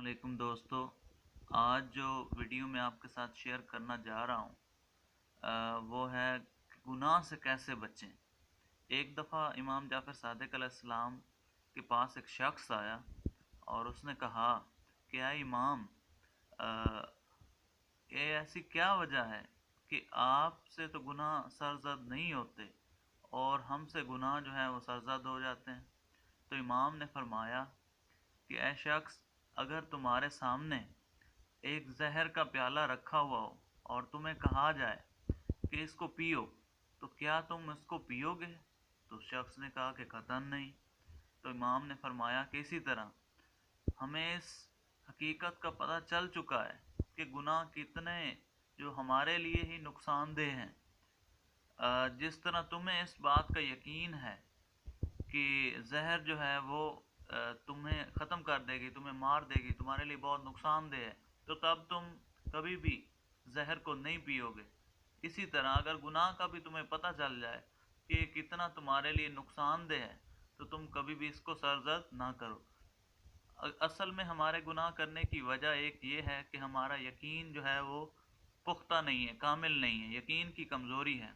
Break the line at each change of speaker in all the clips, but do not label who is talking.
वालेकुम दोस्तों। आज जो वीडियो मैं आपके साथ शेयर करना जा रहा हूँ वो है गुनाह से कैसे बचें। एक दफ़ा इमाम जाफ़र सादिक अलैहिस्सलाम के पास एक शख्स आया और उसने कहा कि ऐ इमाम, ये ऐसी क्या वजह है कि आपसे तो गुनाह सरज़द नहीं होते और हमसे गुनाह जो है वो सरज़द हो जाते हैं। तो इमाम ने फरमाया कि ऐ शख्स, अगर तुम्हारे सामने एक जहर का प्याला रखा हुआ हो और तुम्हें कहा जाए कि इसको पियो, तो क्या तुम इसको पियोगे? तो शख्स ने कहा कि कतन नहीं। तो इमाम ने फरमाया कि इसी तरह हमें इस हकीकत का पता चल चुका है कि गुनाह कितने जो हमारे लिए ही नुकसानदेह हैं। जिस तरह तुम्हें इस बात का यकीन है कि जहर जो है वो तुम्हें ख़त्म कर देगी, तुम्हें मार देगी, तुम्हारे लिए बहुत नुकसानदेह है, तो तब तुम कभी भी जहर को नहीं पियोगे। इसी तरह अगर गुनाह का भी तुम्हें पता चल जाए कि कितना तुम्हारे लिए नुकसानदेह है, तो तुम कभी भी इसको सरजद ना करो। असल में हमारे गुनाह करने की वजह एक ये है कि हमारा यकीन जो है वो पुख्ता नहीं है, कामिल नहीं है, यकीन की कमज़ोरी है।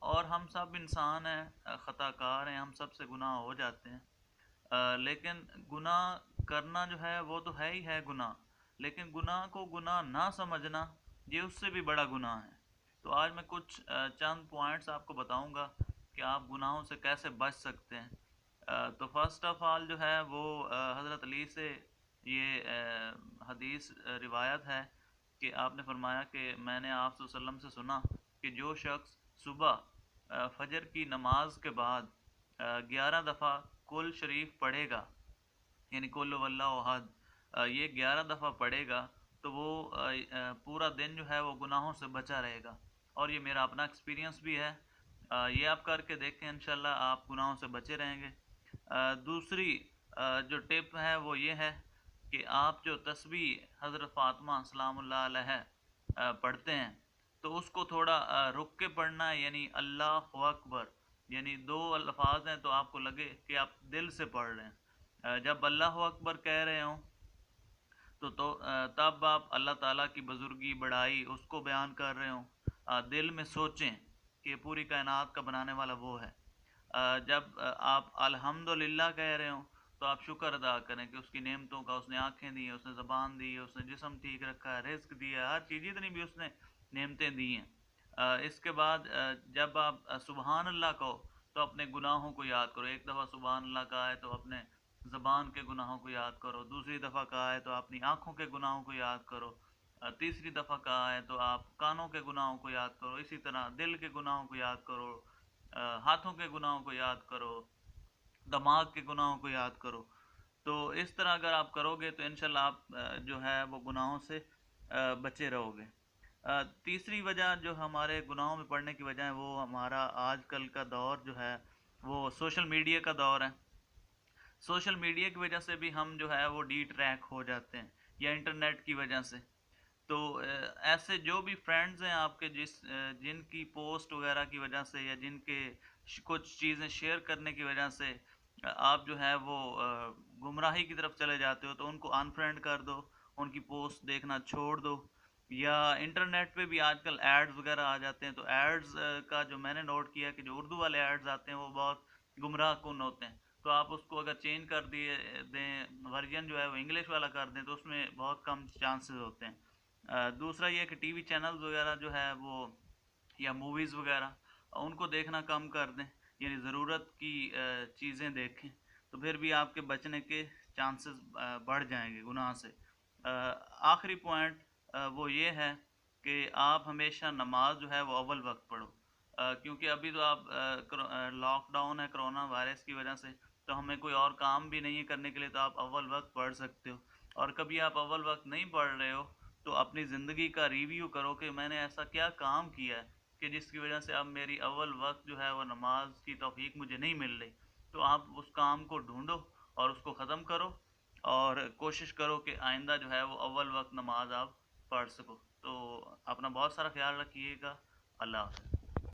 और हम सब इंसान हैं, ख़ताकार हैं, हम सब से गुनाह हो जाते हैं। लेकिन गुनाह करना जो है वो तो है ही है गुनाह, लेकिन गुनाह को गुनाह ना समझना ये उससे भी बड़ा गुनाह है। तो आज मैं कुछ चंद पॉइंट्स आपको बताऊंगा कि आप गुनाहों से कैसे बच सकते हैं। तो फर्स्ट ऑफ ऑल जो है वो हज़रत अली से ये हदीस रिवायत है कि आपने फरमाया कि मैंने आप सल्लल्लाहु अलैहि वसल्लम से सुना कि जो शख्स सुबह फजर की नमाज के बाद 11 दफ़ा कुल शरीफ पढ़ेगा, यानी कुल वल्लाहु अहद, ये 11 दफ़ा पढ़ेगा तो वो पूरा दिन जो है वो गुनाहों से बचा रहेगा। और ये मेरा अपना एक्सपीरियंस भी है। ये आप करके देखें, इंशाल्लाह आप गुनाहों से बचे रहेंगे। दूसरी जो टिप है वो ये है कि आप जो तस्बीह हज़रत फ़ातिमा सलामुल्लाह अलैहा पढ़ते हैं तो उसको थोड़ा रुक के पढ़ना है, यानी अल्लाहु अकबर, यानी दो अल्फाज हैं तो आपको लगे कि आप दिल से पढ़ रहे हैं। जब अल्लाहु अकबर कह रहे हों तो तब आप अल्लाह ताला की बुजुर्गी बढ़ाई उसको बयान कर रहे हों। दिल में सोचें कि पूरी कायनात का बनाने वाला वो है। जब आप अल्हम्दुलिल्लाह कह रहे हों तो आप शुक्र अदा करें कि उसकी नेमतों का, उसने आँखें दी, उसने ज़बान दी, उसने जिस्म ठीक रखा है, रिज़्क दिया, हर चीज़ जितनी भी उसने नेमतें दी हैं। इसके बाद जब आप सुबहान अल्लाह कहो तो अपने गुनाहों को याद करो। एक दफ़ा सुबहान अल्लाह कहा है तो अपने ज़बान के गुनाहों को याद करो, दूसरी दफ़ा कहा है तो अपनी आँखों के गुनाहों को याद करो, तीसरी दफ़ा कहा है तो आप कानों के गुनाहों को याद करो, इसी तरह दिल के गुनाहों को याद करो, हाथों के गुनाहों को याद करो, दिमाग के गुनाहों को याद करो। तो इस तरह अगर आप करोगे तो इंशाल्लाह आप जो है वो गुनाहों से बचे रहोगे। तीसरी वजह जो हमारे गुनाहों में पड़ने की वजह है वो हमारा आजकल का दौर जो है वो सोशल मीडिया का दौर है। सोशल मीडिया की वजह से भी हम जो है वो डी ट्रैक हो जाते हैं, या इंटरनेट की वजह से। तो ऐसे जो भी फ्रेंड्स हैं आपके जिनकी पोस्ट वगैरह की वजह से या जिनके कुछ चीज़ें शेयर करने की वजह से आप जो है वो गुमराही की तरफ चले जाते हो, तो उनको अनफ्रेंड कर दो, उनकी पोस्ट देखना छोड़ दो। या इंटरनेट पे भी आजकल एड्स वगैरह आ जाते हैं, तो एड्स का जो मैंने नोट किया कि जो उर्दू वाले एड्स आते हैं वो बहुत गुमराह कुन होते हैं। तो आप उसको अगर चेंज कर दिए दें, वर्जन जो है वो इंग्लिश वाला कर दें, तो उसमें बहुत कम चांसेस होते हैं। दूसरा ये कि टीवी चैनल्स वगैरह जो है वो या मूवीज़ वगैरह उनको देखना कम कर दें, यानी ज़रूरत की चीज़ें देखें, तो फिर भी आपके बचने के चांसेस बढ़ जाएंगे गुनाह से। आखिरी पॉइंट वो ये है कि आप हमेशा नमाज जो है वो अव्वल वक्त पढ़ो। क्योंकि अभी तो आप लॉकडाउन है कोरोना वायरस की वजह से, तो हमें कोई और काम भी नहीं है करने के लिए, तो आप अव्वल वक्त पढ़ सकते हो। और कभी आप अव्वल वक्त नहीं पढ़ रहे हो तो अपनी ज़िंदगी का रिव्यू करो कि मैंने ऐसा क्या काम किया है कि जिसकी वजह से अब मेरी अव्वल वक्त जो है वो नमाज की तौफीक मुझे नहीं मिल रही। तो आप उस काम को ढूंढो और उसको ख़त्म करो और कोशिश करो कि आइंदा जो है वो अव्वल वक्त नमाज आप पढ़ सको। तो अपना बहुत सारा ख्याल रखिएगा। अल्लाह हाफ़िज़।